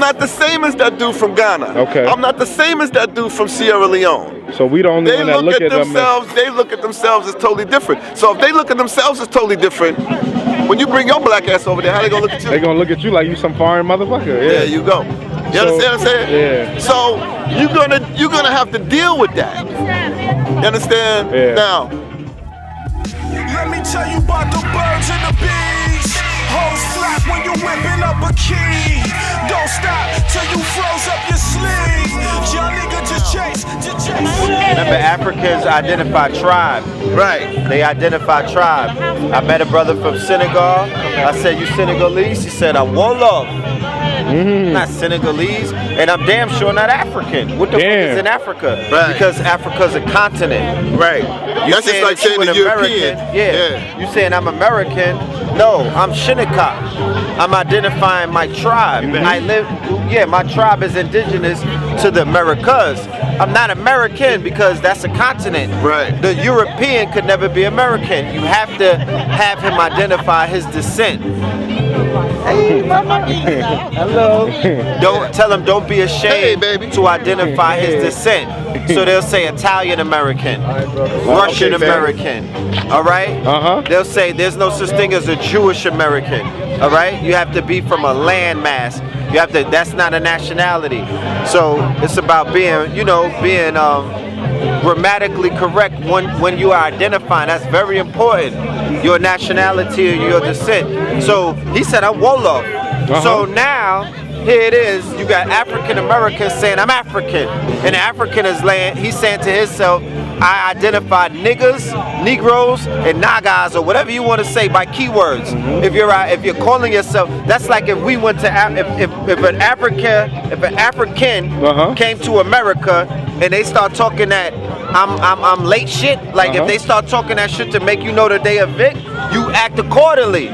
not the same as that dude from Ghana. Okay. I'm not the same as that dude from Sierra Leone. So we the only one that look at themselves. They look at themselves as totally different. So if they look at themselves as totally different, when you bring your black ass over there, how they gonna look at you? They gonna look at you like you some foreign motherfucker. Yeah. There you go. You understand what I'm saying? Yeah. So you're gonna have to deal with that. You understand? Yeah. Now. Let me tell you about the birds and the bees. Hoes flap when you whipping up a key. Don't stop till you froze up your sleeve. Young nigga just chase. Remember, Africans identify tribe. Right. They identify tribe. I met a brother from Senegal. I said, you Senegalese? He said, I'm Wolof. Not Senegalese, and I'm damn sure not African. What the fuck is in Africa? Right. Because Africa's a continent. Right. You That's just like saying an the American. European. Yeah. You saying I'm American? No, I'm Shinnecock. I'm identifying my tribe. I live. Yeah, my tribe is indigenous to the Americas. I'm not American because that's a continent. Right. The European could never be American. You have to have him identify his descent. Hey, mama. Hello. Don't tell him. Don't be ashamed to identify his descent. So they'll say Italian American, Russian American. All right. They'll say there's no such thing as a Jewish American. All right. You have to be from a landmass. You have to. That's not a nationality. So it's about being, being grammatically correct when you are identifying. That's very important. Your nationality or your descent. So he said, I'm Wolof. So now, here it is. You got African Americans saying, I'm African. And the African is laying, he's saying to himself, I identify niggas, Negroes, and Nagas, or whatever you want to say by keywords. If you're calling yourself, that's like if we went to if an African came to America and they start talking that I'm late shit. Like if they start talking that shit to make you know that they a Vic, you act accordingly.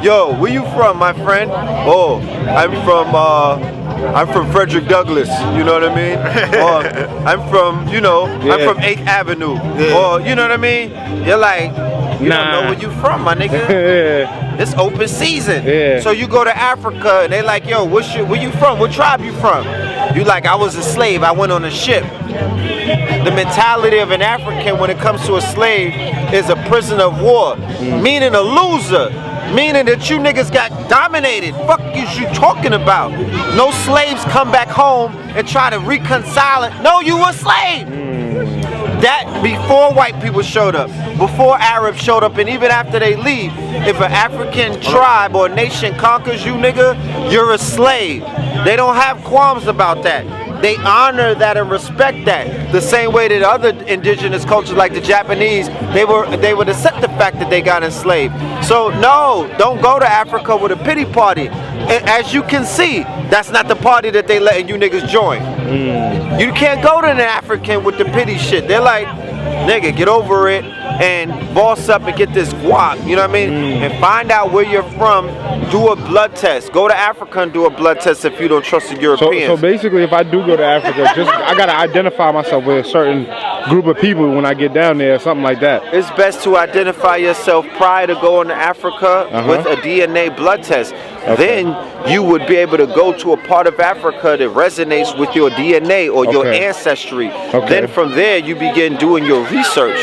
Yo, where you from, my friend? Oh, I'm from Frederick Douglass. You know what I mean? Or I'm from, I'm from 8th Avenue. Or you know what I mean? You're like, you don't know where you from, my nigga. It's open season. So you go to Africa and they like, yo, where you from? What tribe you from? You like, I was a slave. I went on a ship. The mentality of an African when it comes to a slave is a prisoner of war, meaning a loser, meaning that you niggas got dominated. Fuck is you talking about? No slaves come back home and try to reconcile it. No, you a slave. That before white people showed up, before Arabs showed up, and even after they leave, if an African tribe or nation conquers you, nigga, you're a slave. They don't have qualms about that. They honor that and respect that. The same way that other indigenous cultures like the Japanese, they would accept the fact that they got enslaved. So no, don't go to Africa with a pity party. As you can see, that's not the party that they letting you niggas join. You can't go to an African with the pity shit. They're like, nigga, get over it and boss up and get this guap, you know what I mean? And find out where you're from, do a blood test. Go to Africa and do a blood test if you don't trust the Europeans. So basically, if I do go to Africa, I gotta identify myself with a certain group of people when I get down there, or something like that. It's best to identify yourself prior to going to Africa with a DNA blood test. Then you would be able to go to a part of Africa that resonates with your DNA or your ancestry. Then from there, you begin doing your research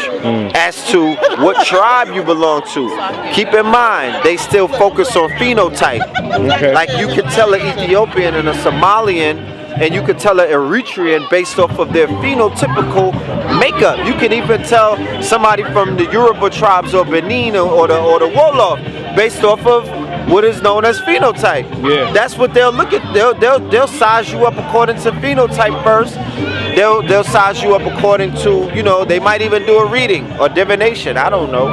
as to what tribe you belong to. Keep in mind, they still focus on phenotype. Like you can tell an Ethiopian and a Somalian, and you can tell an Eritrean based off of their phenotypical makeup. You can even tell somebody from the Yoruba tribes or Benin or the Wolof based off of what is known as phenotype. That's what they'll look at. They'll size you up according to phenotype first. They'll size you up according to, they might even do a reading or divination. I don't know.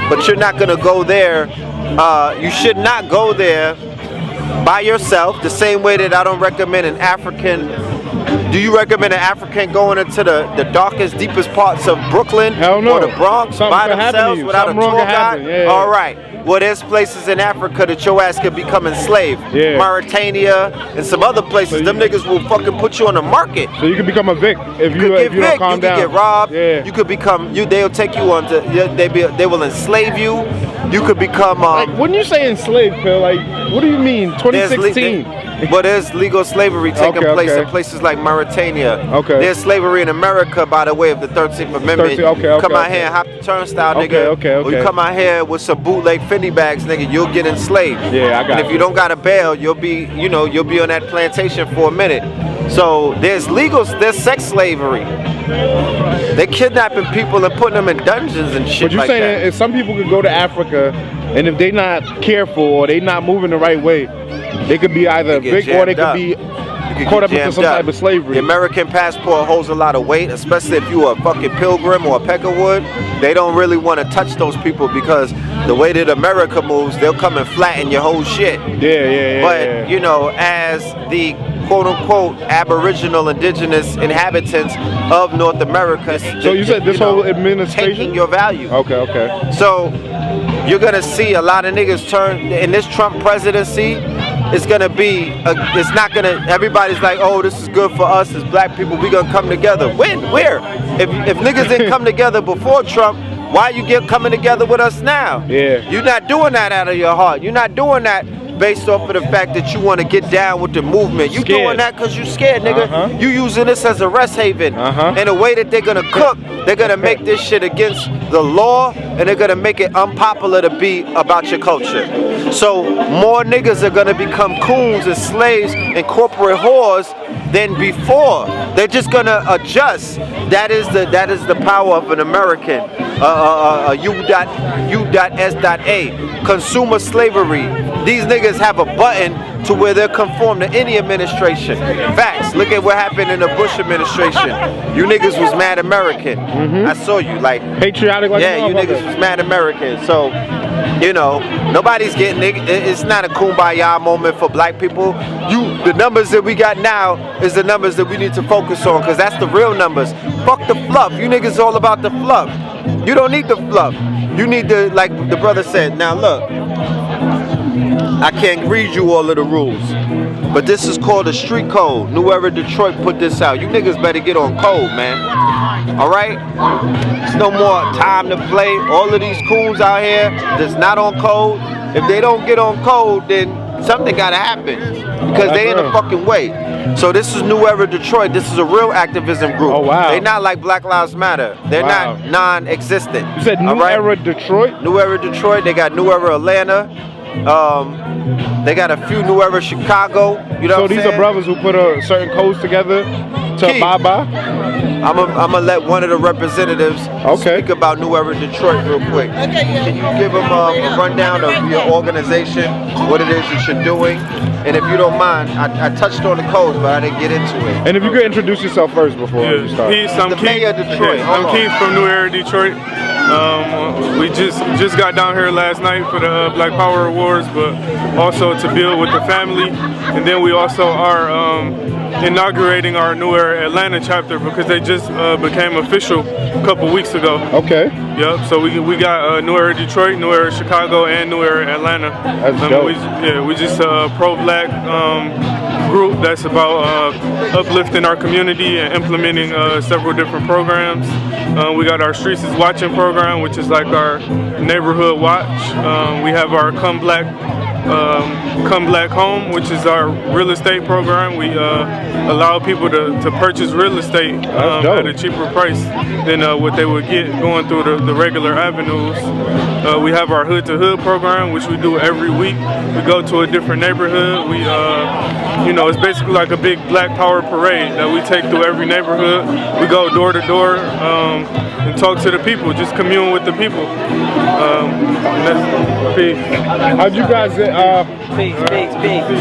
But you're not gonna go there. You should not go there by yourself, the same way that I don't recommend an African. Do you recommend an African going into the darkest, deepest parts of Brooklyn or the Bronx by themselves without a tour guide? All right. Well, there's places in Africa that your ass could become enslaved. Mauritania and some other places. Them niggas will fucking put you on the market. So you can become a Vic if you don't calm down. You can get robbed. You could become. They'll take you on to. They will enslave you. you could become. Like, when you say enslaved, Pill, like, what do you mean? 2016. But there's legal slavery taking place in places like Mauritania. Okay. There's slavery in America by the way of the 13th Amendment. You come out here and hop the turnstile, nigga. Or you come out here with some bootleg Fendi bags, nigga, you'll get enslaved. Yeah, I got it. And if you don't got a bail, you'll be on that plantation for a minute. So there's sex slavery. They're kidnapping people and putting them in dungeons and shit. But you're saying that if some people could go to Africa, and if they're not careful or they not moving the right way, they could be either big or they could be caught up into some type of slavery. The American passport holds a lot of weight, especially if you're a fucking pilgrim or a peckerwood. They don't really want to touch those people because the way that America moves, they'll come and flatten your whole shit. But you know, as the quote-unquote aboriginal indigenous inhabitants of North America. So you said this whole administration? Taking your value. Okay. So you're going to see a lot of niggas turn, in this Trump presidency, it's going to be, it's not going to, everybody's like, oh, this is good for us as black people, we going to come together. When? Where? If niggas didn't come together before Trump, why you coming together with us now? Yeah. You're not doing that out of your heart. You're not doing that based off of the fact that you want to get down with the movement. You doing that because you scared, nigga. You using this as a rest haven. And the way that they're going to cook, they're going to make this shit against the law, and they're going to make it unpopular to be about your culture. So more niggas are going to become coons and slaves and corporate whores than before. They're just going to adjust. That is the power of an American. U.S.A. Consumer slavery. These niggas have a button to where they'll conform to any administration. Facts. Look at what happened in the Bush administration. You niggas was mad American. I saw you like patriotic. Like you niggas was mad American. So you know, nobody's getting. It's not a kumbaya moment for black people. The numbers that we got now is the numbers that we need to focus on, because that's the real numbers. Fuck the fluff. You niggas all about the fluff. You don't need the fluff. You need to, like the brother said. Now look, I can't read you all of the rules, but this is called a street code. New Era Detroit put this out. You niggas better get on code, man. Alright? There's no more time to play. All of these coons out here that's not on code, if they don't get on code, then something gotta happen, because they in the fucking way. So this is New Era Detroit. This is a real activism group. Oh wow. They not like Black Lives Matter. They're not non-existent. You said New Era Detroit? New Era Detroit. They got New Era Atlanta. They got a few New Era Chicago. You know what I'm saying? So these are brothers who put certain codes together to abide by? I'm gonna let one of the representatives speak about New Era Detroit real quick. Can you give them a rundown of your organization, what it is that you're doing? And if you don't mind, I touched on the codes, but I didn't get into it. And if you could introduce yourself first before you start. Peace, I'm Keith. Mayor of Detroit. I'm Keith from New Era Detroit. We just got down here last night for the Black Power Awards, but also to build with the family. And then we also are inaugurating our New Era Atlanta chapter, because they just became official a couple weeks ago. Okay. Yep. So we got New Era Detroit, New Era Chicago, and New Era Atlanta. That's dope. We just pro-black group that's about uplifting our community and implementing several different programs. We got our Streets is Watching program, which is like our neighborhood watch. We have our Come Black Home, which is our real estate program. We allow people to purchase real estate at a cheaper price than what they would get going through the regular avenues. We have our Hood to Hood program, which we do every week. We go to a different neighborhood. We, it's basically like a big Black Power parade that we take through every neighborhood. We go door to door and talk to the people, just commune with the people. How'd you guys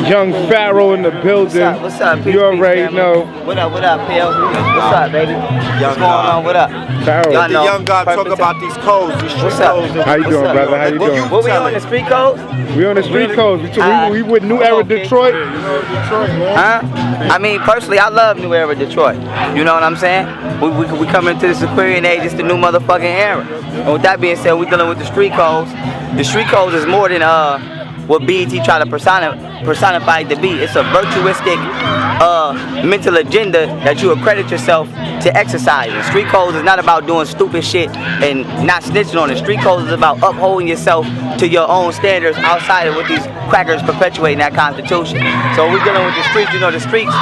Young Pharaoh in the building. What's up, you already know. What up, Pill? What's up, baby? What's going on? What up? Pharaoh. Let the young guy talk about these codes, these street codes. How you doing, brother? How you doing? What we on the street codes? We on the street codes. We with New Era Detroit. Huh? I mean, personally, I love New Era Detroit. You know what I'm saying? We come into this Aquarian age, it's the new motherfucking era. And with that being said, we dealing with the street codes. The street codes is more than what BET try to personified to be. It's a virtuistic mental agenda that you accredit yourself to exercise. And street codes is not about doing stupid shit and not snitching on it. Street codes is about upholding yourself to your own standards outside of what these crackers perpetuating that constitution. So we're dealing with the streets. You know, the streets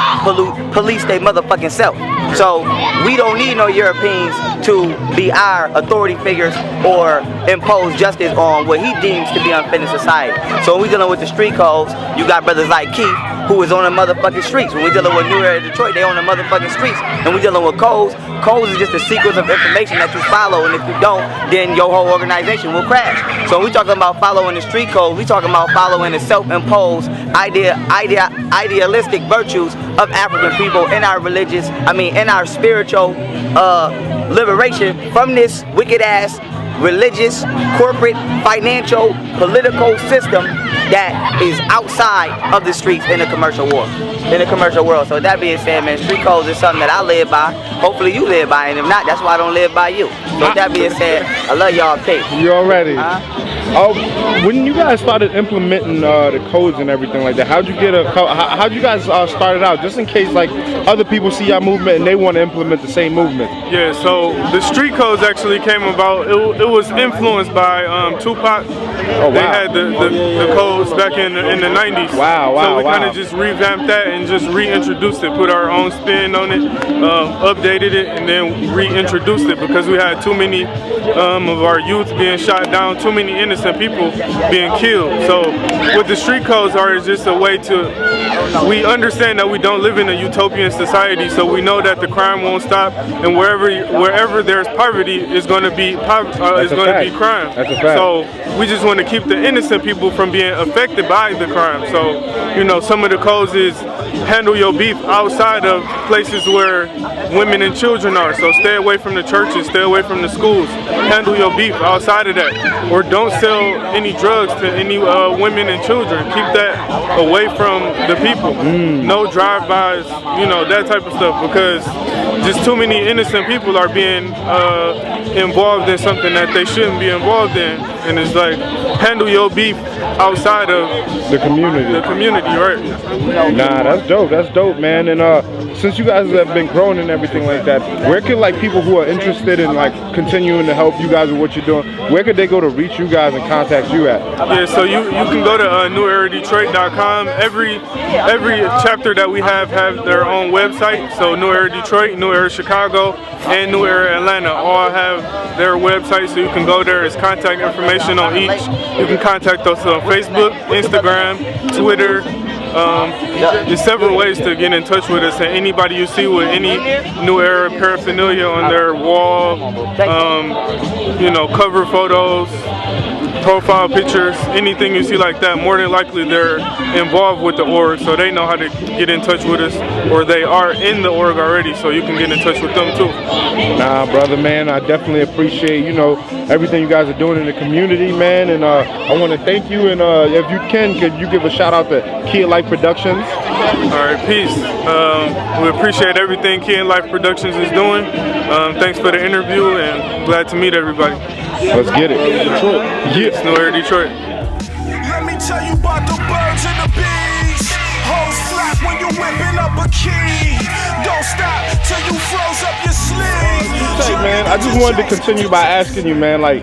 police their motherfucking self. So we don't need no Europeans to be our authority figures or impose justice on what he deems to be unfit in society. So when we're dealing with the street codes, you got brothers like Keith, who is on the motherfucking streets. When we're dealing with New Era Detroit, they on the motherfucking streets. And we're dealing with codes. Codes is just a sequence of information that you follow, and if you don't, then your whole organization will crash. So when we talking about following the street code, we talking about following the self-imposed idealistic virtues of African people in our in our spiritual liberation from this wicked ass religious, corporate, financial, political system that is outside of the streets in the commercial world. So with that being said, man, street codes is something that I live by. Hopefully you live by, and if not, that's why I don't live by you. So with that being said, I love y'all. Peace. You already. When you guys started implementing the codes and everything like that, how'd you you guys start it out? Just in case like other people see your movement and they want to implement the same movement. Yeah, so the street codes actually came about. It was influenced by Tupac. Oh, wow. They had the codes back in the 90s. Wow. So we kind of just revamped that and just reintroduced it, put our own spin on it, updated it, and then reintroduced it because we had too many of our youth being shot down, too many innocent people being killed. So what the street codes are is just a way to, we understand that we don't live in a utopian society, so we know that the crime won't stop, and wherever there's poverty is going to be crime. That's a fact. So we just want to keep the innocent people from being affected by the crime. So, you know, some of the codes is handle your beef outside of places where women and children are. So stay away from the churches, stay away from the schools. Handle your beef outside of that. Or don't sell any drugs to any women and children. Keep that away from the people. No drive-bys, you know, that type of stuff, because just too many innocent people are being involved in something that they shouldn't be involved in. And it's like, handle your beef outside of the community. Right? Nah, that's dope, man. And since you guys have been growing and everything like that, where can like people who are interested in like continuing to help you guys with what you're doing, where could they go to reach you guys and contact you at? Yeah, so you can go to neweradetroit.com. Every chapter that we have their own website. So New Era Detroit, New Era Chicago, and New Era Atlanta all have their website, so you can go there. There's contact information on each. You can contact us on Facebook, Instagram, Twitter. There's several ways to get in touch with us, and anybody you see with any New Era paraphernalia on their wall, you know, cover photos, profile pictures, anything you see like that, more than likely they're involved with the org, so they know how to get in touch with us, or they are in the org already, so you can get in touch with them too. Nah, brother, man, I definitely appreciate, you know, everything you guys are doing in the community, man, and I want to thank you, and if you can, could you give a shout out to Kid Life Productions? All right, peace. We appreciate everything Kid Life Productions is doing. Thanks for the interview, and glad to meet everybody. Let's get it. Detroit. Yeah. It's New Era Detroit. Let me tell you about the birds and the bees. Hoes flap when you whipping up a key. Don't stop till you froze up your sleeve. Hey, man, I just wanted to continue by asking you, man, like,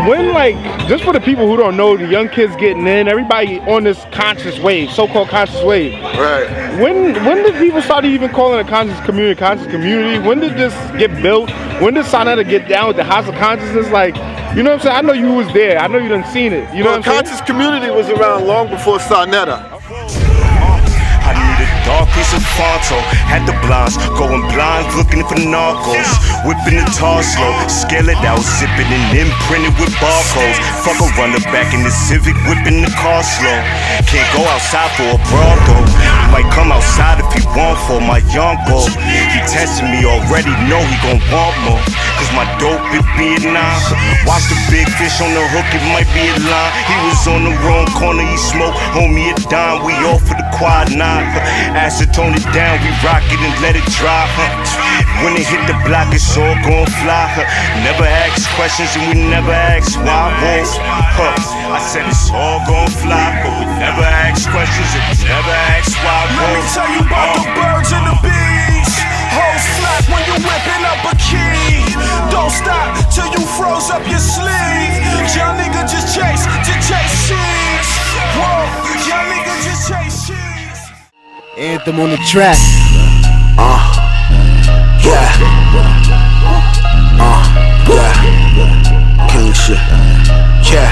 when, like, just for the people who don't know, the young kids getting in, everybody on this conscious wave, so-called conscious wave. Right. When did people start even calling it conscious community? When did this get built? When did Sonetta get down with the House of Consciousness? Like, you know what I'm saying? I know you was there. I know you done seen it. You know what I'm saying? Conscious community was around long before Sonetta. I need a dark piece of Fonto. Had the blinds going blind, looking for narcos. Whipping the tar slow, scale it out, zipping and imprinted with barcodes. Fuck a runner back in the Civic, whipping the car slow. Can't go outside for a brawl though. Might come outside if he want for my young boy. He testing me already, know he gon' want more. Cause my dope it be at 9. Watch the big fish on the hook, it might be a line. He was on the wrong corner, he smoked, homie a dime. We all for the quad 9. Acid tone it down, we rock it and let it drop. When it hit the block, it's all gon' fly. Never ask questions and we never ask why. I said it's all gon' fly, but we never ask questions and we never ask why. Let me tell you about the birds and the bees. Hoes flap when you whipping up a key. Don't stop till you froze up your sleeve. Young nigga just chase cheese. Whoa, young nigga just chase cheese. Anthem on the track. Yeah. King shit. Yeah.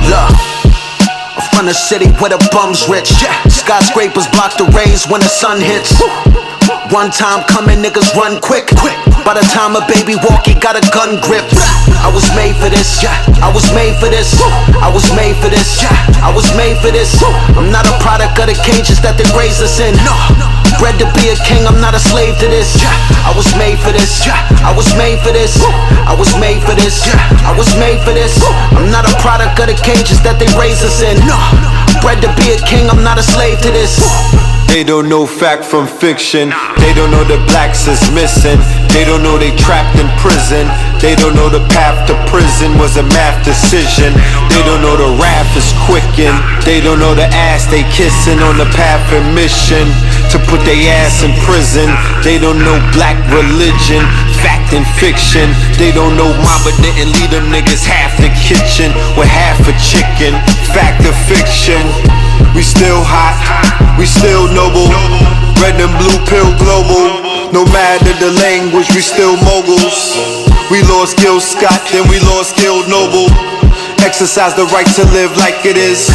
Look. I'm from the city where the bums rich. Skyscrapers block the rays when the sun hits. One time coming, niggas run quick. By the time a baby walk, he got a gun grip. I was made for this. I was made for this. I was made for this. I was made for this. I'm not a product of the cages that they raised us in. Bred to be a king, I'm not a slave to this. I was made for this. I was made for this. I was made for this. I was made for this. I'm not a product of the cages that they raised us in. Bred to be a king, I'm not a slave to this. They don't know fact from fiction. They don't know the blacks is missing. They don't know they trapped in prison. They don't know the path to prison was a math decision. They don't know the wrath is quickened. They don't know the ass they kissing on the path of mission to put they ass in prison. They don't know black religion, fact and fiction. They don't know mama didn't leave them niggas half the kitchen with half a chicken. Fact or fiction. We still hot, we still noble. Red and blue pill global. No matter the language, we still moguls. We lost Gil Scott, then we lost Gil Noble. Exercise the right to live like it is.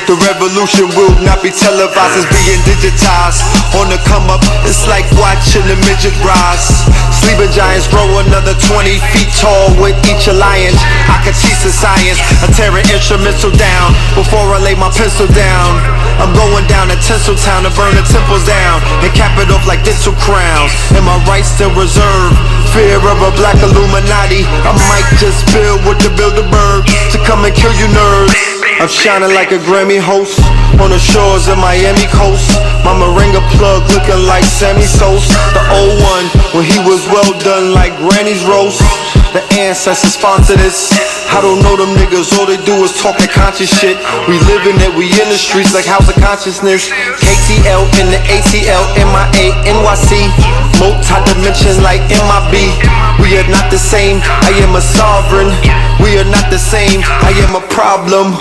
The revolution will not be televised, it's being digitized. On the come up, it's like watching the midget rise. Sleeping giants grow another 20 feet tall with each alliance. I can teach the science, I'm tearing instrumental down before I lay my pencil down. I'm going down to Tinseltown to burn the temples down and cap it off like dental crowns. And my rights still reserved. Fear of a black Illuminati. I might just build with the Bilderberg to come and kill you nerds. I'm shining like a Grammy host on the shores of Miami coast. My Moringa plug looking like Sammy Sosa. The old one when he was well done like Granny's roast. The ancestors sponsor this. I don't know them niggas, all they do is talk that conscious shit. We living it, we in the streets like House of Consciousness. KTL in the ATL, MIA, NYC. Multi-dimension like MIB. We are not the same, I am a sovereign. We are not the same, I am a problem.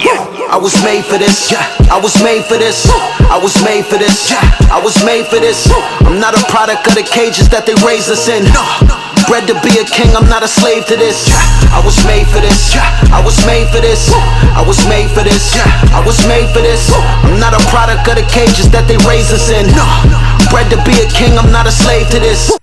I was made for this. I was made for this. I was made for this. I was made for this. I'm not a product of the cages that they raised us in. Bred to be a king, I'm not a slave to this. I was made for this. I was made for this. I was made for this. I was made for this. I'm not a product of the cages that they raised us in. Bred to be a king, I'm not a slave to this.